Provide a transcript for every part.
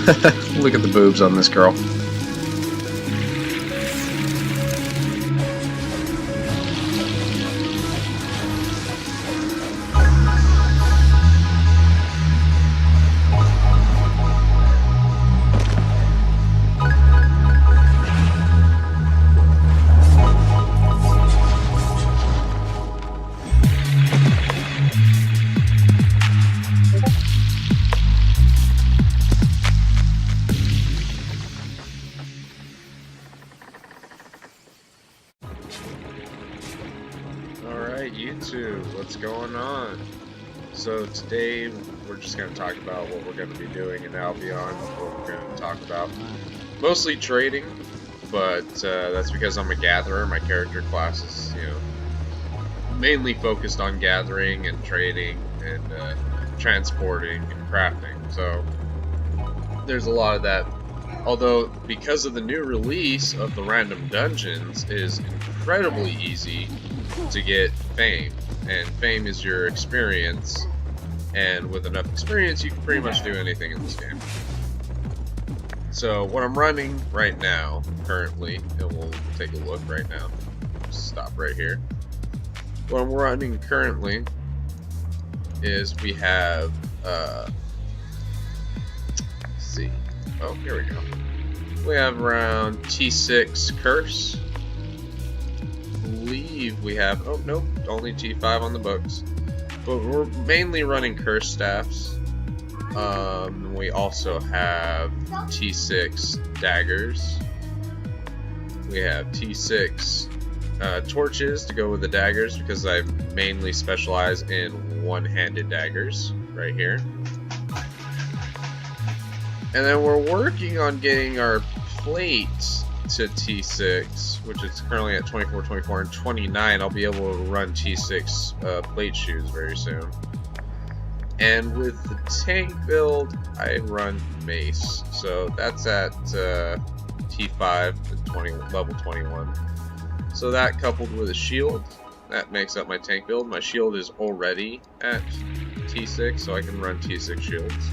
Look at the boobs on this girl. Alright, YouTube, what's going on? So today we're just going to talk about what we're going to be doing in Albion, what we're going to talk about. Mostly trading, but that's because I'm a gatherer. My character class is, mainly focused on gathering and trading and transporting and crafting. So there's a lot of that. Although, because of the new release of the random dungeons, it is incredibly easy to get fame, and fame is your experience, and with enough experience you can pretty much do anything in this game. So what I'm running right now, currently, and we'll take a look right now, stop right here. What I'm running currently is we have, let's see, oh, here we go. We have around T6 Curse. I believe we have, oh nope, only T5 on the books. But we're mainly running Curse Staffs. We also have T6 Daggers. We have T6 Torches to go with the daggers because I mainly specialize in one-handed daggers right here. And then we're working on getting our plates to T6, which is currently at 24, 24, and 29. I'll be able to run T6 plate shoes very soon. And with the tank build, I run mace. So that's at T5 to level 21. So that coupled with a shield, that makes up my tank build. My shield is already at T6, so I can run T6 shields.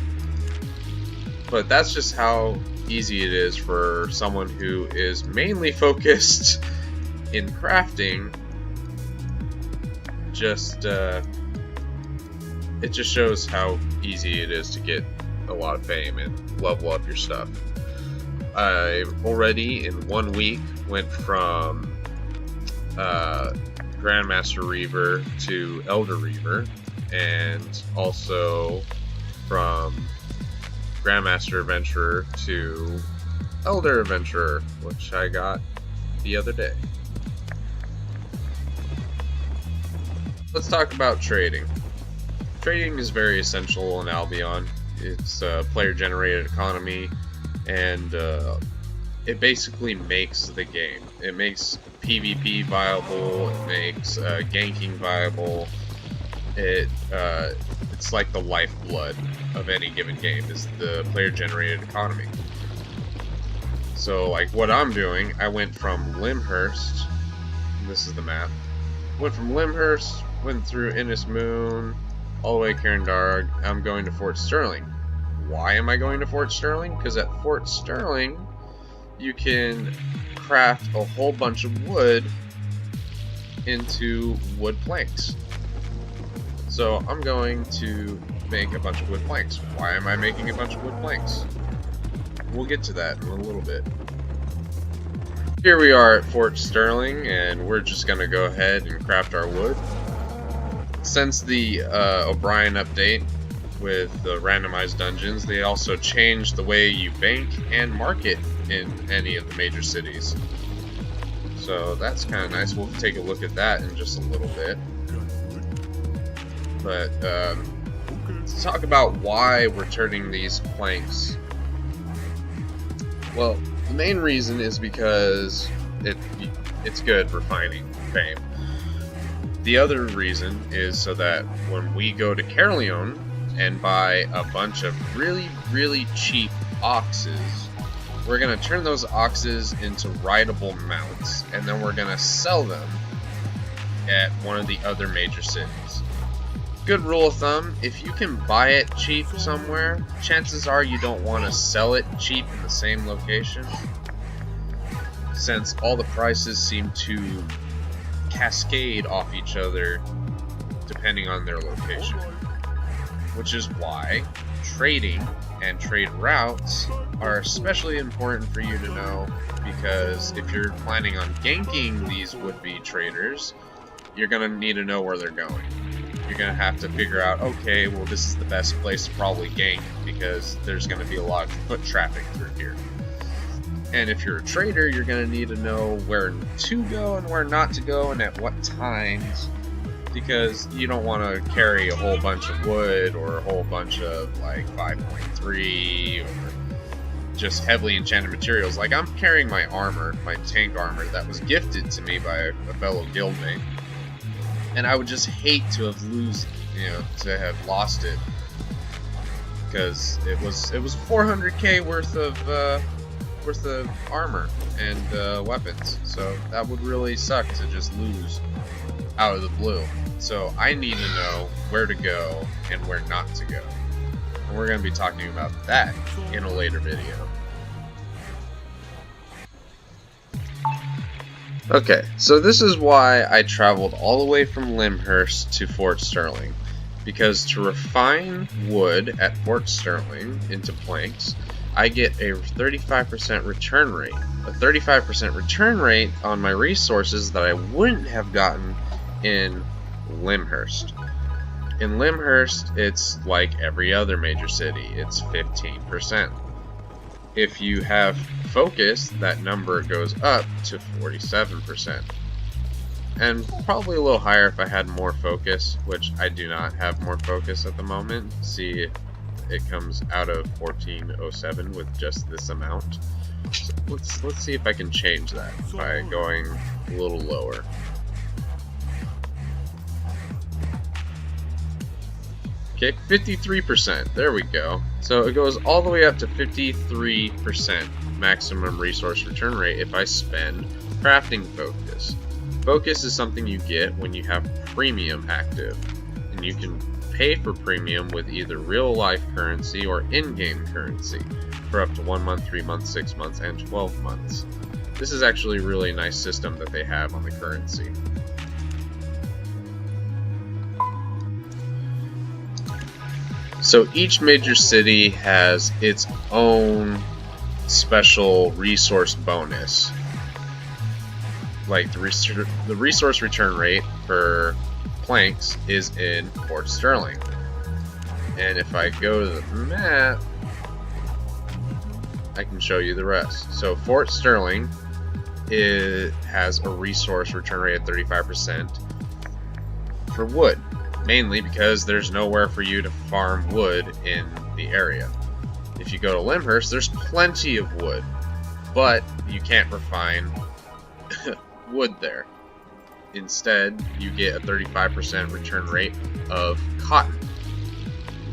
But that's just how easy it is for someone who is mainly focused in crafting. It just shows how easy it is to get a lot of fame and level up your stuff. I already in 1 week went from Grandmaster Reaver to Elder Reaver, and also from Grandmaster Adventurer to Elder Adventurer, which I got the other day. Let's talk about trading. Trading is very essential in Albion. It's a player-generated economy, and it basically makes the game. It makes PvP viable, it makes ganking viable. It's like the lifeblood of any given game is the player-generated economy. So, like what I'm doing, I went from Limhurst. This is the map. Went from Limhurst, went through Innis Moon, all the way to Cairndarg. I'm going to Fort Sterling. Why am I going to Fort Sterling? Because at Fort Sterling, you can craft a whole bunch of wood into wood planks. So I'm going to make a bunch of wood planks. Why am I making a bunch of wood planks? We'll get to that in a little bit. Here we are at Fort Sterling, and we're just going to go ahead and craft our wood. Since the O'Brien update with the randomized dungeons, they also changed the way you bank and market in any of the major cities. So that's kind of nice. We'll take a look at that in just a little bit. But let's talk about why we're turning these planks. Well, the main reason is because it's good for finding fame. The other reason is so that when we go to Caerleon and buy a bunch of really, really cheap oxes, we're going to turn those oxes into rideable mounts, and then we're going to sell them at one of the other major cities. good rule of thumb, if you can buy it cheap somewhere, chances are you don't want to sell it cheap in the same location, since all the prices seem to cascade off each other depending on their location. Which is why trading and trade routes are especially important for you to know, because if you're planning on ganking these would-be traders, you're going to need to know where they're going. You're going to have to figure out, okay, well, this is the best place to probably gank because there's going to be a lot of foot traffic through here. And if you're a trader, you're going to need to know where to go and where not to go and at what times, because you don't want to carry a whole bunch of wood or a whole bunch of like 5.3 or just heavily enchanted materials. Like, I'm carrying my armor, my tank armor that was gifted to me by a fellow guildmate, and I would just hate to have to have lost it, because it was 400k worth of armor and weapons, so that would really suck to just lose out of the blue. So I need to know where to go and where not to go, and we're going to be talking about that in a later video. Okay, so this is why I traveled all the way from Lyndhurst to Fort Sterling, because to refine wood at Fort Sterling into planks, I get a 35% return rate. A 35% return rate on my resources that I wouldn't have gotten in Lyndhurst. In Lyndhurst, it's like every other major city. It's 15%. If you have focus, that number goes up to 47%. And probably a little higher if I had more focus, which I do not have more focus at the moment. See, it comes out of 1407 with just this amount. So let's see if I can change that by going a little lower. Okay, 53%. There we go. So it goes all the way up to 53% maximum resource return rate if I spend crafting focus. Focus is something you get when you have premium active, and you can pay for premium with either real life currency or in-game currency for up to 1 month, 3 months, 6 months, and 12 months. This is actually a really nice system that they have on the currency. So each major city has its own special resource bonus. Like the resource return rate for planks is in Fort Sterling. And if I go to the map, I can show you the rest. So Fort Sterling has a resource return rate of 35% for wood. Mainly because there's nowhere for you to farm wood in the area. If you go to Lyndhurst, there's plenty of wood, but you can't refine wood there. Instead, you get a 35% return rate of cotton.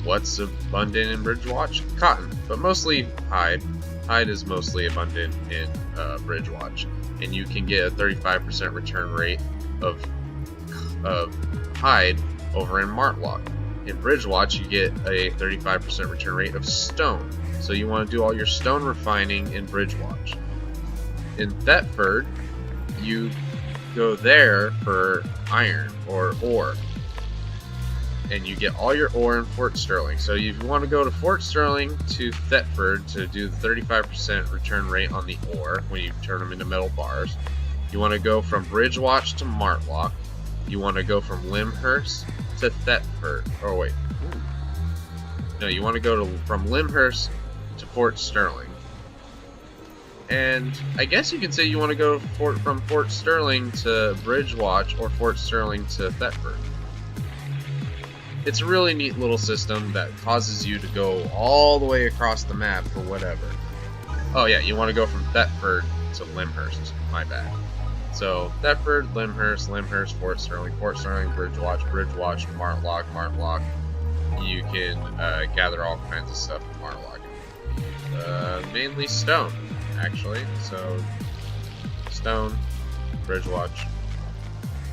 What's abundant in Bridgewatch? Cotton, but mostly hide. Hide is mostly abundant in Bridgewatch, and you can get a 35% return rate of hide over in Martlock. In Bridgewatch, you get a 35% return rate of stone. So you want to do all your stone refining in Bridgewatch. In Thetford, you go there for iron or ore, and you get all your ore in Fort Sterling. So if you want to go to Fort Sterling to Thetford to do the 35% return rate on the ore when you turn them into metal bars, you want to go from Bridgewatch to Martlock. You want to go from Lyndhurst to Thetford. Oh wait, no, you want to go from Lyndhurst to Fort Sterling. And I guess you could say you want to go from Fort Sterling to Bridgewatch or Fort Sterling to Thetford. It's a really neat little system that causes you to go all the way across the map for whatever. Oh yeah, you want to go from Thetford to Lyndhurst. My bad. So Thetford, Lyndhurst, Fort Sterling, Bridgewatch, Martlock. You can gather all kinds of stuff in Martlock. Mainly stone, actually. So stone, Bridgewatch.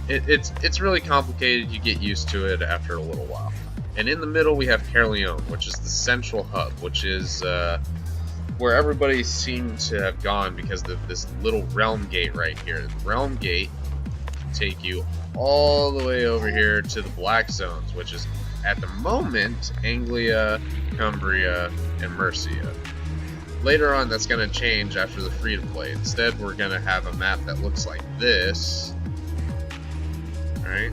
it's really complicated. You get used to it after a little while. And in the middle we have Caerleon, which is the central hub, which is where everybody seems to have gone because of this little realm gate right here. The realm gate can take you all the way over here to the Black Zones, which is at the moment Anglia, Cumbria, and Mercia. Later on that's going to change after the free-to-play. Instead we're going to have a map that looks like this. Alright,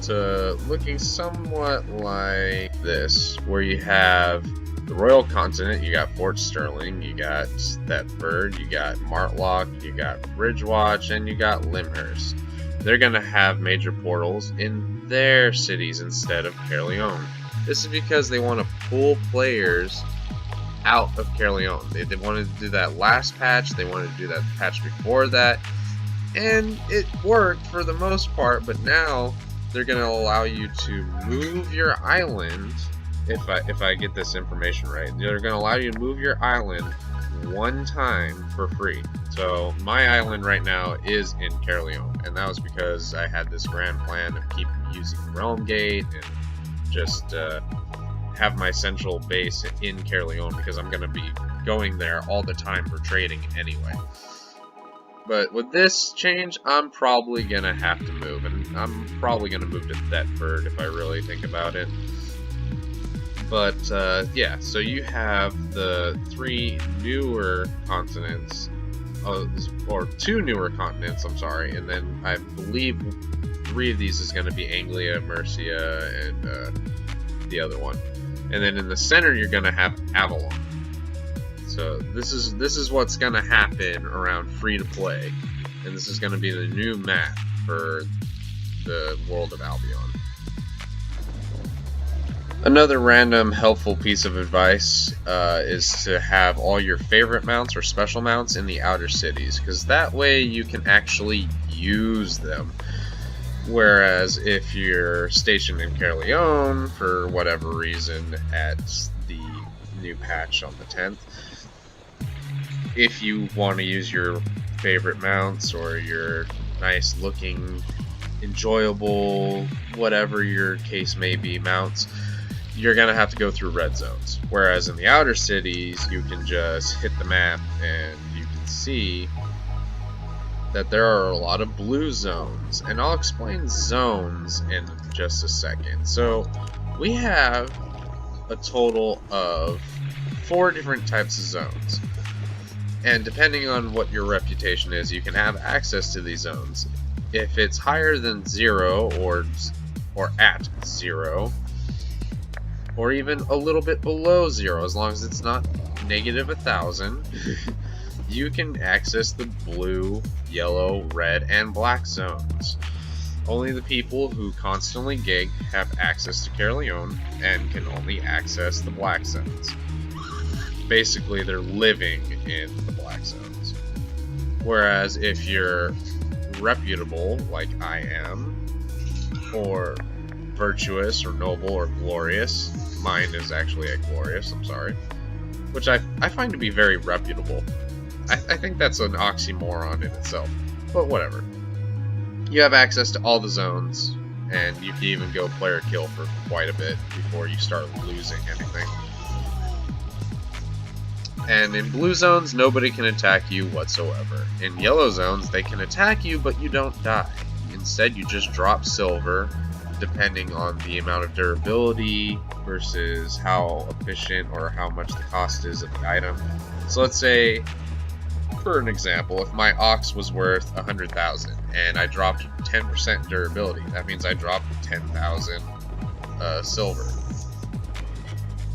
to looking somewhat like this, where you have the Royal Continent, you got Fort Sterling, you got Thetford, you got Martlock, you got Bridgewatch, and you got Lyndhurst. They're going to have major portals in their cities instead of Caerleon. This is because they want to pull players out of Caerleon. They wanted to do that last patch, they wanted to do that patch before that, and it worked for the most part, but now they're going to allow you to move your island. If I get this information right, they're going to allow you to move your island one time for free. So my island right now is in Caerleon, and that was because I had this grand plan of keep using Realm Gate and just have my central base in Caerleon because I'm going to be going there all the time for trading anyway. But with this change, I'm probably going to have to move, and I'm probably going to move to Thetford if I really think about it. But yeah, so you have the 3 newer continents, or 2 newer continents, I'm sorry, and then I believe 3 of these is going to be Anglia, Mercia, and the other one. And then in the center, you're going to have Avalon. So this is what's going to happen around free to play, and this is going to be the new map for the world of Albion. Another random helpful piece of advice is to have all your favorite mounts or special mounts in the outer cities, because that way you can actually use them. Whereas if you're stationed in Caerleon for whatever reason at the new patch on the 10th, if you want to use your favorite mounts or your nice looking, enjoyable, whatever your case may be mounts, you're going to have to go through red zones. Whereas in the outer cities, you can just hit the map and you can see that there are a lot of blue zones. And I'll explain zones in just a second. So we have a total of 4 different types of zones. And depending on what your reputation is, you can have access to these zones. If it's higher than 0 or at 0, or even a little bit below 0, as long as it's not negative 1,000, you can access the blue, yellow, red, and black zones. Only the people who constantly gig have access to Caerleon and can only access the black zones. Basically, they're living in the black zones. Whereas if you're reputable, like I am, or virtuous, or noble, or glorious, mine is actually a glorious, I'm sorry, which I find to be very reputable. I think that's an oxymoron in itself, but whatever. You have access to all the zones, and you can even go player kill for quite a bit before you start losing anything. And in blue zones, nobody can attack you whatsoever. In yellow zones, they can attack you, but you don't die. Instead, you just drop silver, depending on the amount of durability versus how efficient or how much the cost is of the item. So let's say, for an example, if my ox was worth 100,000 and I dropped 10% durability, that means I dropped 10,000 silver.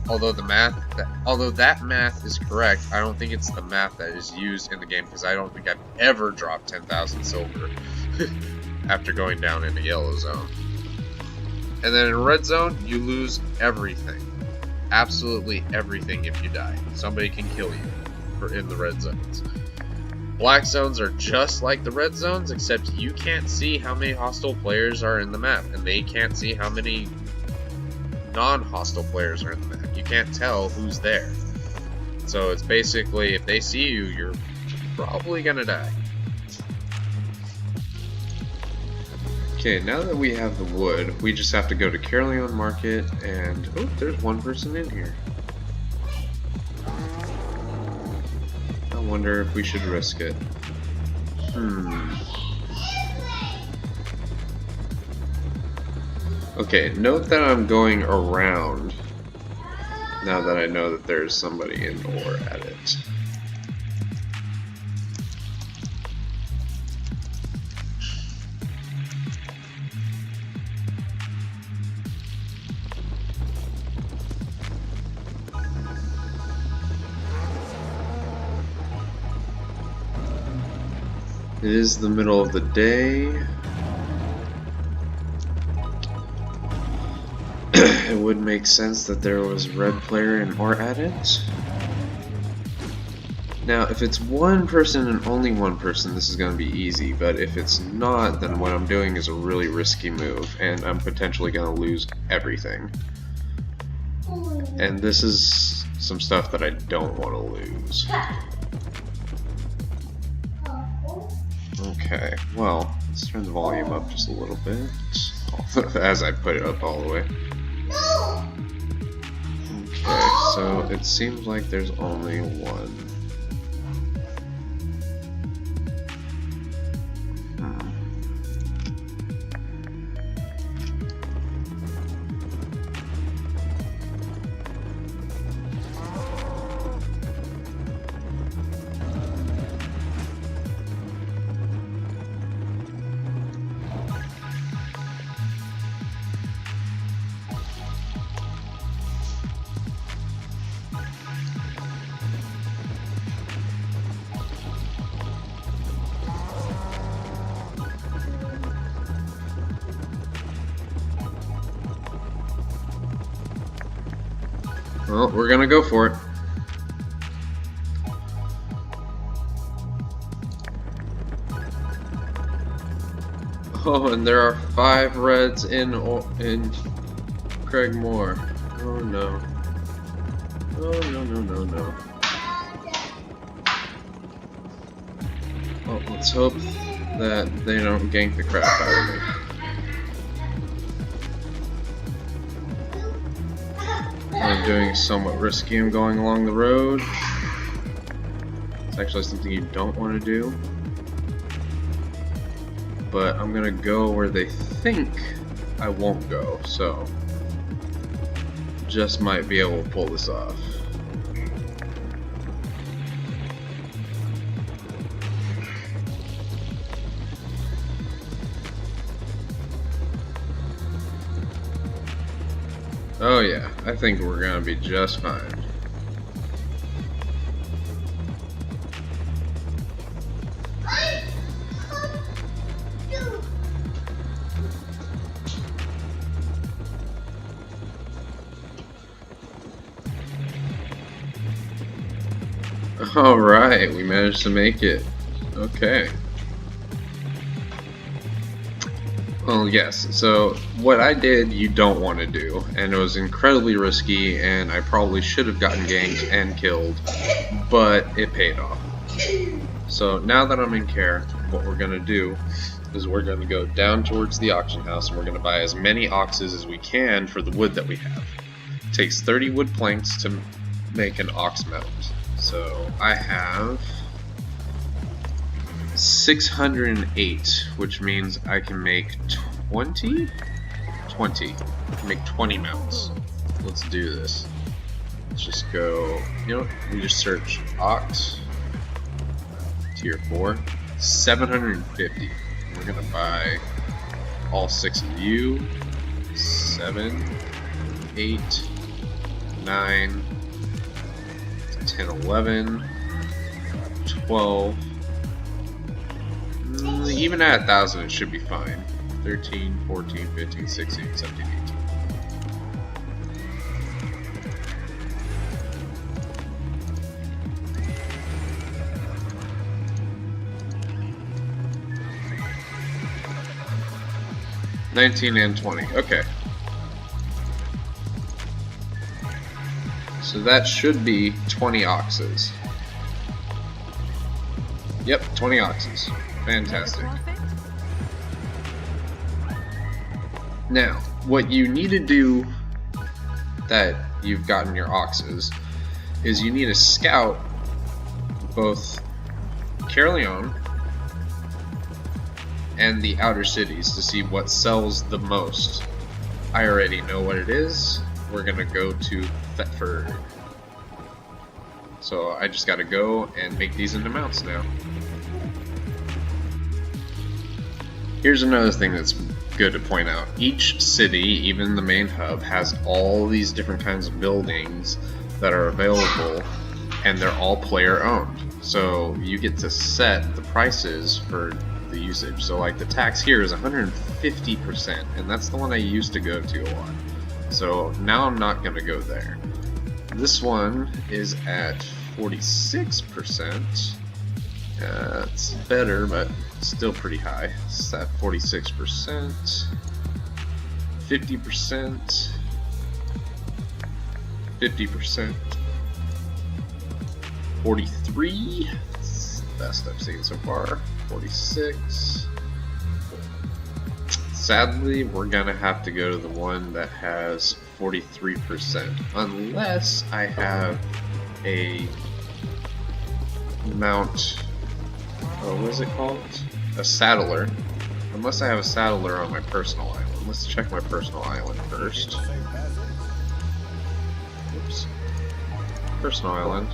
Although that math is correct, I don't think it's the math that is used in the game, because I don't think I've ever dropped 10,000 silver after going down in a yellow zone. And then in a red zone, you lose everything. Absolutely everything if you die. Somebody can kill you in the red zones. Black zones are just like the red zones, except you can't see how many hostile players are in the map, and they can't see how many non-hostile players are in the map. You can't tell who's there. So it's basically, if they see you, you're probably gonna die. Okay, now that we have the wood, we just have to go to Caerleon Market and... oh, there's one person in here. I wonder if we should risk it. Okay, note that I'm going around now that I know that there's somebody in or at it. It is the middle of the day. It would make sense that there was a red player in or at it. Now, if it's one person and only one person, this is going to be easy, but if it's not, then what I'm doing is a really risky move, and I'm potentially going to lose everything. And this is some stuff that I don't want to lose. Okay, well, let's turn the volume up just a little bit, as I put it up all the way. Okay, so it seems like there's only one. Well, we're gonna go for it. Oh, and there are 5 reds in Craig Moore. Oh no. Oh no no no no. Well, let's hope that they don't gank the crap out of me. I'm doing somewhat risky. I'm going along the road. It's actually something you don't want to do. But I'm gonna go where they think I won't go, so just might be able to pull this off. Oh yeah, I think we're gonna be just fine. Alright, we managed to make it. Okay. Well, yes, so what I did you don't want to do, and it was incredibly risky, and I probably should have gotten ganked and killed, but it paid off. So now that I'm in care, what we're going to do is we're going to go down towards the auction house, and we're going to buy as many oxes as we can for the wood that we have. It takes 30 wood planks to make an ox mount. So I have 608, which means I can make 20? 20. I can make 20 mounts. Let's do this. Let's just go, you know what, we just search ox, tier 4, 750. We're gonna buy all 6 of you, 7, 8, 9, 10, 11, 12, even at 1,000 it should be fine. 13, 14, 15, 16, 17, 18. $19 and $20. Okay. So that should be 20 oxes. Yep, 20 oxes. Fantastic. Now, what you need to do that you've gotten your oxes is you need to scout both Caerleon and the outer cities to see what sells the most. I already know what it is. We're gonna go to Thetford. So I just gotta go and make these into mounts now. Here's another thing that's good to point out. Each city, even the main hub, has all these different kinds of buildings that are available, and they're all player owned. So you get to set the prices for the usage. So like the tax here is 150%, and that's the one I used to go to a lot. So now I'm not going to go there. This one is at 46%. It's better, but still pretty high. It's at 46%, 50%, 50%, 43. That's the best I've seen so far. 46. Sadly, we're gonna have to go to the one that has 43%, unless I have a mount. Oh, what is it called? A saddler. Unless I have a saddler on my personal island. Let's check my personal island first. Oops. Personal island.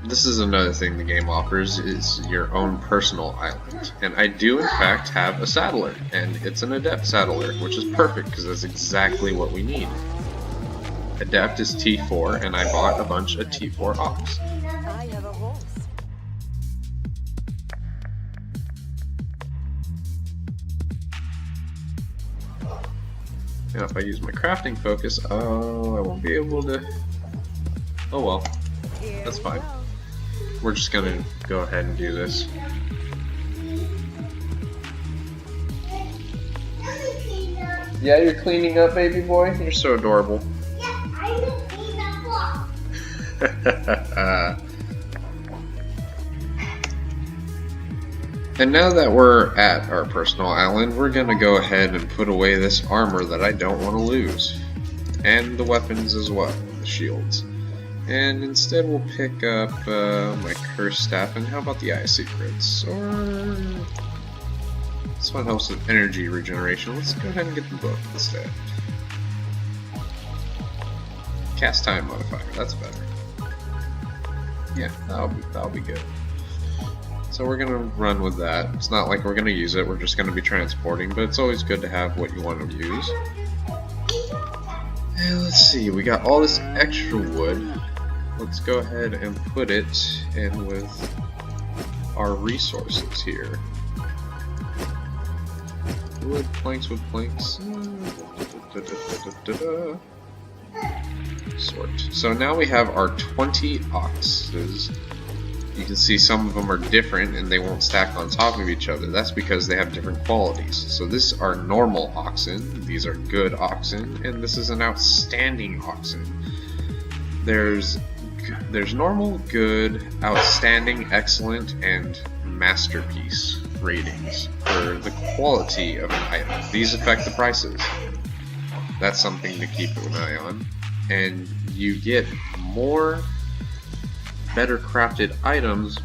This is another thing the game offers, is your own personal island. And I do in fact have a saddler, and it's an adept saddler, which is perfect because that's exactly what we need. Adept is T4, and I bought a bunch of T4 ox. I have a horse. Now if I use my crafting focus, oh, I won't be able to... Oh well, that's fine. We're just gonna go ahead and do this. Yeah, you're cleaning up, baby boy? You're so adorable. Yeah, I will clean the floor. And now that we're at our personal island, we're gonna go ahead and put away this armor that I don't want to lose. And the weapons as well, the shields. And instead we'll pick up my curse staff, and how about the eye secrets? Or this one helps with energy regeneration. Let's go ahead and get the book instead. Cast time modifier, that's better. Yeah, that'll be good. So we're gonna run with that. It's not like we're gonna use it, we're just gonna be transporting, but it's always good to have what you want to use. And let's see, we got all this extra wood. Let's go ahead and put it in with our resources here. Wood planks with planks. Sort. So now we have our 20 oxes. You can see some of them are different and they won't stack on top of each other. That's because they have different qualities. So this are normal oxen, these are good oxen, and this is an outstanding oxen. There's normal, good, outstanding, excellent, and masterpiece ratings for the quality of an item. These affect the prices. That's something to keep an eye on. And you get more better crafted items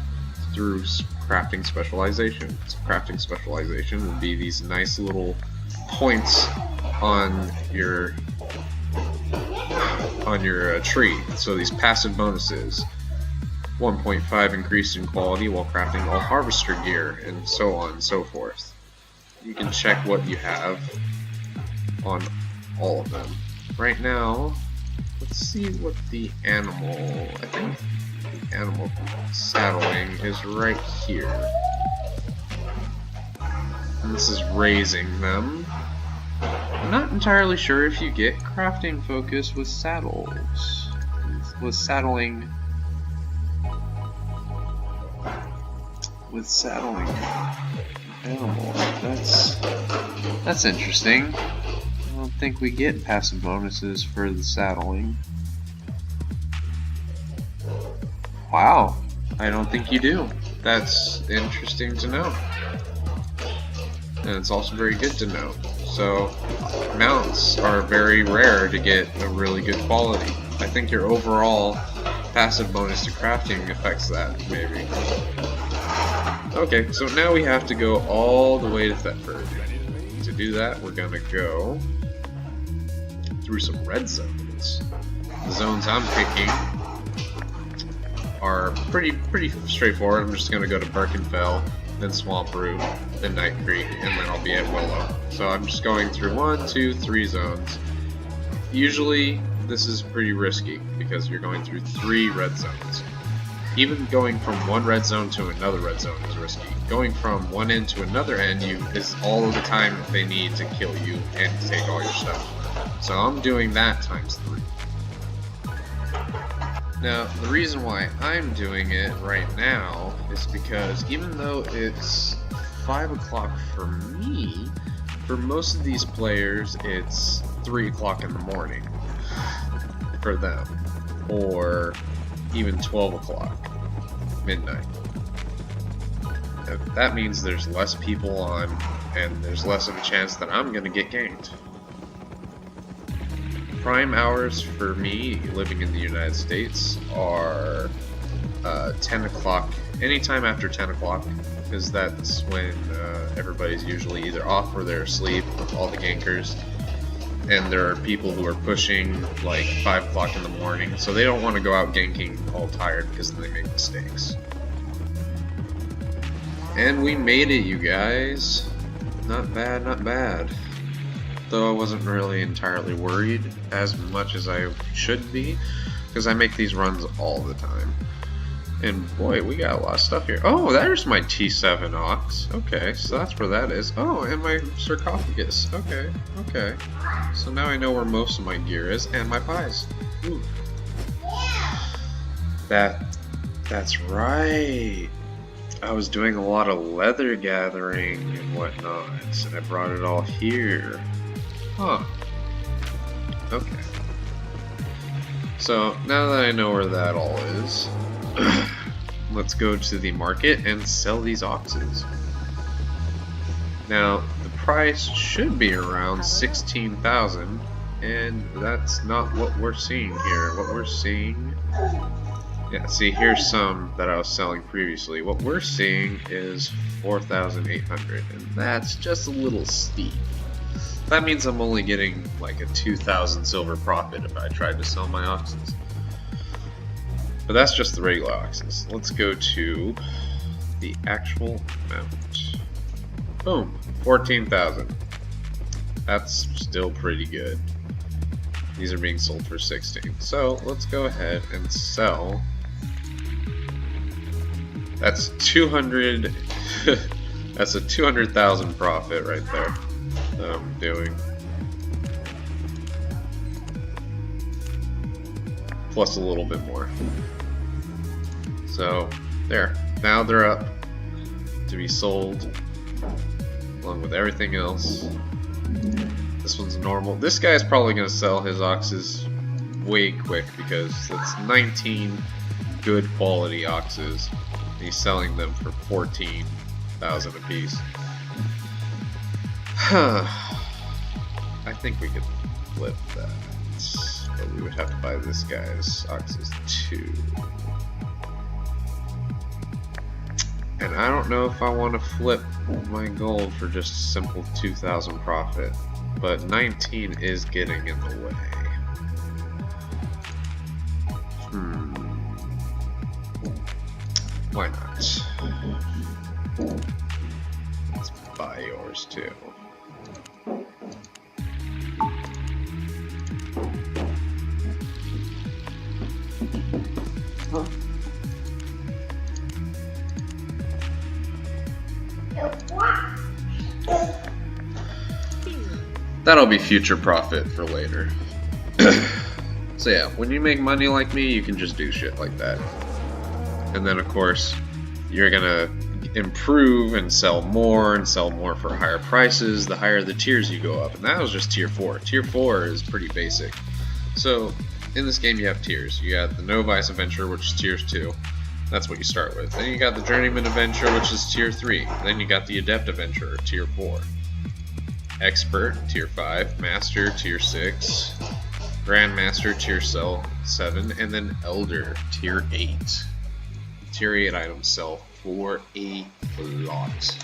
through crafting specialization. So crafting specialization would be these nice little points on your tree. So these passive bonuses, 1.5 increase in quality while crafting all harvester gear, and so on and so forth. You can check what you have on all of them. Right now, let's see what the animal, I think the animal saddling is right here. And this is raising them. I'm not entirely sure if you get crafting focus with saddles. With saddling animal. That's interesting. I don't think we get passive bonuses for the saddling. Wow, I don't think you do. That's interesting to know. and it's also very good to know. So mounts are very rare to get a really good quality. I think your overall passive bonus to crafting affects that, maybe. Okay, so now we have to go all the way to Thetford. To do that, we're gonna go through some red zones. The zones I'm picking are pretty straightforward. I'm just gonna go to Birkenfell, then Swamp Root, then Night Creek, and then I'll be at Willow. So I'm just going through 1, 2, 3 zones. Usually this is pretty risky because you're going through 3 red zones. Even going from one red zone to another red zone is risky. Going from one end to another end is all of the time they need to kill you and take all your stuff. So I'm doing that times 3. Now, the reason why I'm doing it right now is because even though it's 5 o'clock for me, for most of these players it's 3 o'clock in the morning for them, or even 12 o'clock, midnight. That means there's less people on, and there's less of a chance that I'm going to get ganked. Prime hours for me, living in the United States, are 10 o'clock, anytime after 10 o'clock, because that's when everybody's usually either off or they're asleep, all the gankers. And there are people who are pushing like 5 o'clock in the morning, so they don't want to go out ganking all tired because then they make mistakes. And we made it, you guys. Not bad, not bad. Though I wasn't really entirely worried as much as I should be, because I make these runs all the time. And boy, we got a lot of stuff here. Oh, there's my T7 ox. Okay, so that's where that is. Oh, and my sarcophagus. Okay, okay. So now I know where most of my gear is, and my pies. Ooh. That's right. I was doing a lot of leather gathering and whatnot, and I brought it all here. Huh. Okay. So now that I know where that all is, let's go to the market and sell these oxes. Now, the price should be around 16,000, and that's not what we're seeing here. What we're seeing, yeah, see, here's some that I was selling previously. What we're seeing is 4,800, and that's just a little steep. That means I'm only getting like a 2,000 silver profit if I tried to sell my oxes. But that's just the regular oxes. Let's go to the actual amount. Boom, 14,000. That's still pretty good. These are being sold for 16. So let's go ahead and sell. That's 200. That's a 200,000 profit right there that I'm doing. Plus a little bit more. So there. Now they're up to be sold along with everything else. This one's normal. This guy's probably going to sell his oxes way quick because it's 19 good quality oxes. And he's selling them for 14,000 a piece. I think we could flip that. But we would have to buy this guy's oxes too. And I don't know if I want to flip my gold for just a simple 2,000 profit, but 19 is getting in the way. Why not? Let's buy yours too. Huh? That'll be future profit for later. So yeah, when you make money like me, you can just do shit like that. And then of course, you're gonna improve and sell more for higher prices the higher the tiers you go up. And that was just tier 4. Tier 4 is pretty basic. So in this game you have tiers. You got the Novice Adventurer, which is tiers 2. That's what you start with. Then you got the Journeyman Adventurer, which is tier 3. Then you got the Adept Adventurer, tier 4. Expert, tier 5. Master, tier 6. Grandmaster, tier 7. And then Elder, tier 8. Tier 8 items sell for a lot.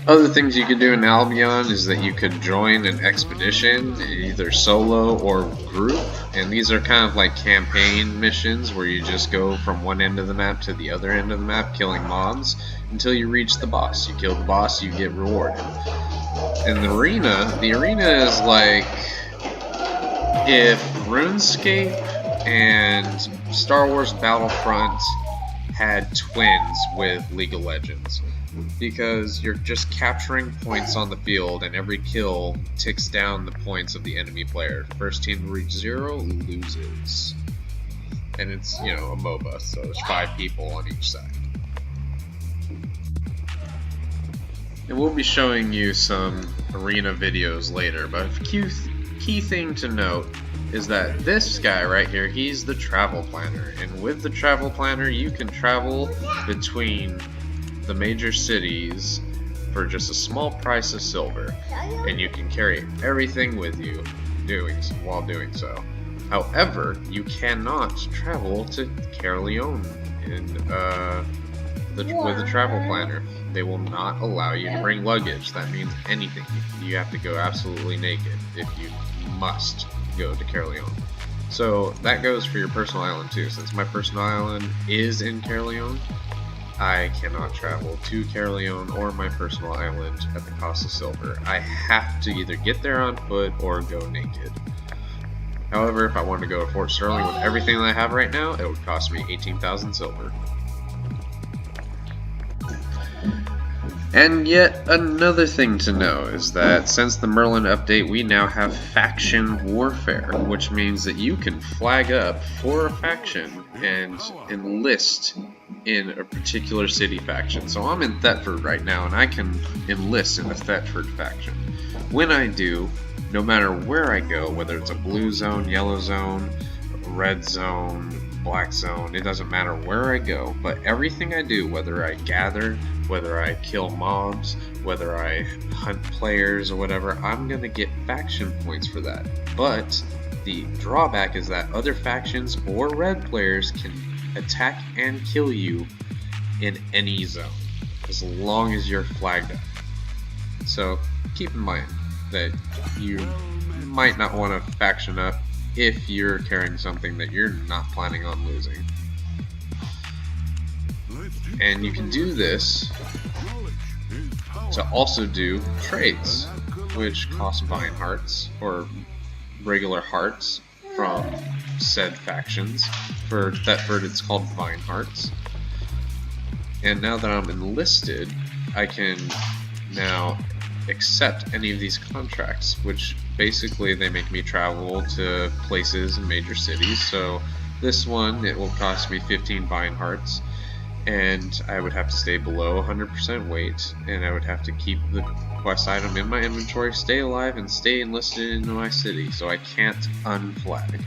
Other things you could do in Albion is that you could join an expedition, either solo or group, and these are kind of like campaign missions where you just go from one end of the map to the other end of the map killing mobs until you reach the boss. You kill the boss, you get rewarded. And the arena is like if RuneScape and Star Wars Battlefront had twins with League of Legends. Because you're just capturing points on the field, and every kill ticks down the points of the enemy player. First team to reach 0 loses. And it's, you know, a MOBA, so there's 5 people on each side. And we'll be showing you some arena videos later, but a key thing to note is that this guy right here, he's the travel planner. And with the travel planner, you can travel between the major cities for just a small price of silver, and you can carry everything with you while doing so. However, you cannot travel to Caerleon with the travel planner. They will not allow you to bring luggage. That means anything. You have to go absolutely naked if you must go to Caerleon. So that goes for your personal island too. Since my personal island is in Caerleon, I cannot travel to Caerleon or my personal island at the cost of silver. I have to either get there on foot or go naked. However, if I wanted to go to Fort Sterling with everything that I have right now, it would cost me 18,000 silver. And yet another thing to know is that since the Merlin update, we now have faction warfare, which means that you can flag up for a faction and enlist in a particular city faction. So I'm in Thetford right now, and I can enlist in the Thetford faction. When I do, no matter where I go, whether it's a blue zone, yellow zone, red zone, black zone, it doesn't matter where I go, but everything I do, whether I gather, whether I kill mobs, whether I hunt players or whatever, I'm gonna get faction points for that. But the drawback is that other factions or red players can attack and kill you in any zone, as long as you're flagged up. So keep in mind that you might not want to faction up if you're carrying something that you're not planning on losing. And you can do this to also do trades, which cost Vine Hearts, or regular hearts from said factions. For Thetford it's called Vine Hearts. And now that I'm enlisted, I can now accept any of these contracts, which basically they make me travel to places in major cities. So this one, it will cost me 15 Vine Hearts, and I would have to stay below 100% weight, and I would have to keep the quest item in my inventory, stay alive, and stay enlisted into my city, so I can't unflag.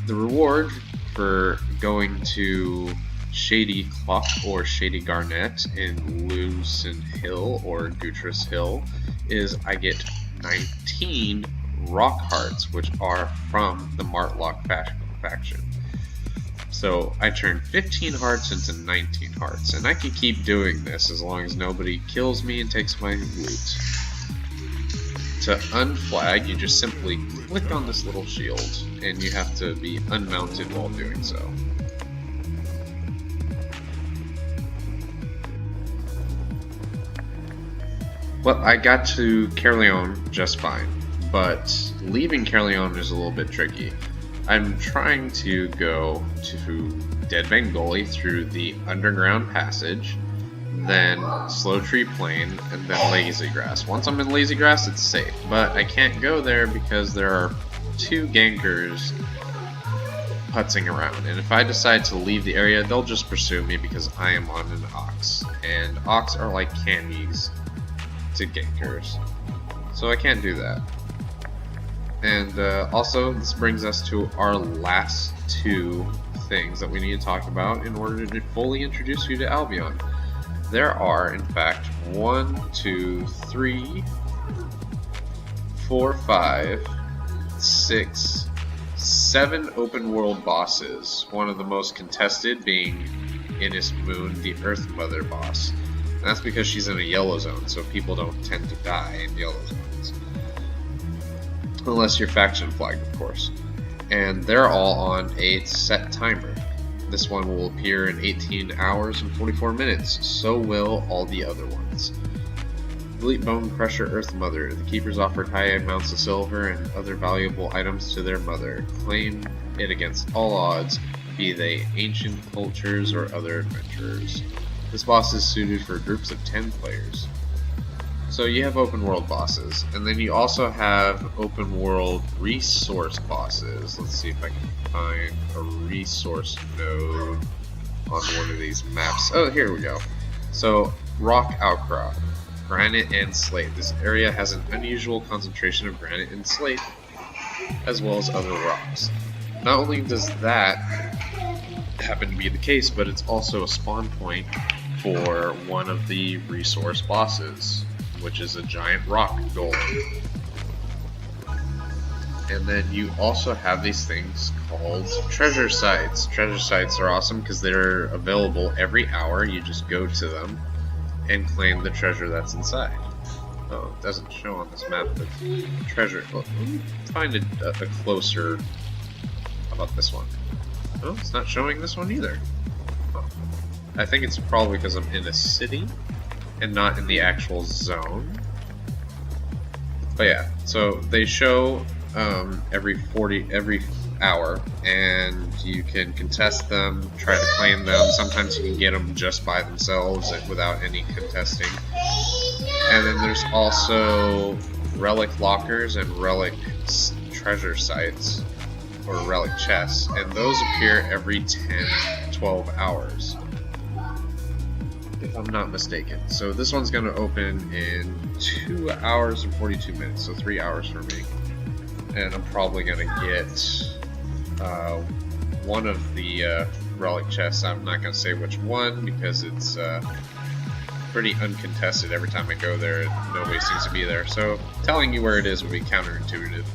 The reward for going to Shady Clock or Shady Garnet in Lucen Hill or Gutris Hill is I get 19 Rock Hearts, which are from the Martlock faction. So I turn 15 hearts into 19 hearts, and I can keep doing this as long as nobody kills me and takes my loot. To unflag, you just simply click on this little shield, and you have to be unmounted while doing so. Well, I got to Caerleon just fine, but leaving Caerleon is a little bit tricky. I'm trying to go to Deadbang Gully through the underground passage, then Slow Tree Plain, and then Lazy Grass. Once I'm in Lazy Grass, it's safe, but I can't go there because there are 2 gankers putzing around, and if I decide to leave the area, they'll just pursue me because I am on an ox, and ox are like candies to gankers, so I can't do that. And also, this brings us to our last two things that we need to talk about in order to fully introduce you to Albion. There are, in fact, 1, 2, 3, 4, 5, 6, 7 open world bosses. One of the most contested being Innis Moon, the Earth Mother boss. And that's because she's in a yellow zone, so people don't tend to die in yellow zones. Unless you're faction flagged, of course. And they're all on a set timer. This one will appear in 18 hours and 44 minutes, so will all the other ones. Elite Bone Crusher Earth Mother. The keepers offered high amounts of silver and other valuable items to their mother. Claim it against all odds, be they ancient cultures or other adventurers. This boss is suited for groups of 10 players. So you have open world bosses, and then you also have open world resource bosses. Let's see if I can find a resource node on one of these maps. Oh, here we go. So, rock outcrop, granite and slate. This area has an unusual concentration of granite and slate, as well as other rocks. Not only does that happen to be the case, but it's also a spawn point for one of the resource bosses, which is a giant rock golem. And then you also have these things called treasure sites. Treasure sites are awesome because they're available every hour. You just go to them and claim the treasure that's inside. Oh, it doesn't show on this map, but treasure. Well, let me find a closer. How about this one? Oh, it's not showing this one either. Oh. I think it's probably because I'm in a city and not in the actual zone. But yeah, so they show every hour, and you can contest them, try to claim them. Sometimes you can get them just by themselves without any contesting. And then there's also relic lockers and relic treasure sites, or relic chests, and those appear every 10-12 hours. If I'm not mistaken. So this one's going to open in 2 hours and 42 minutes, so 3 hours for me. And I'm probably going to get one of the relic chests. I'm not going to say which one because it's pretty uncontested. Every time I go there, nobody seems to be there. So telling you where it is would be counterintuitive.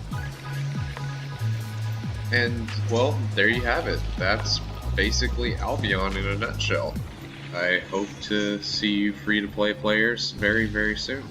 And, well, there you have it. That's basically Albion in a nutshell. I hope to see you free-to-play players very, very soon.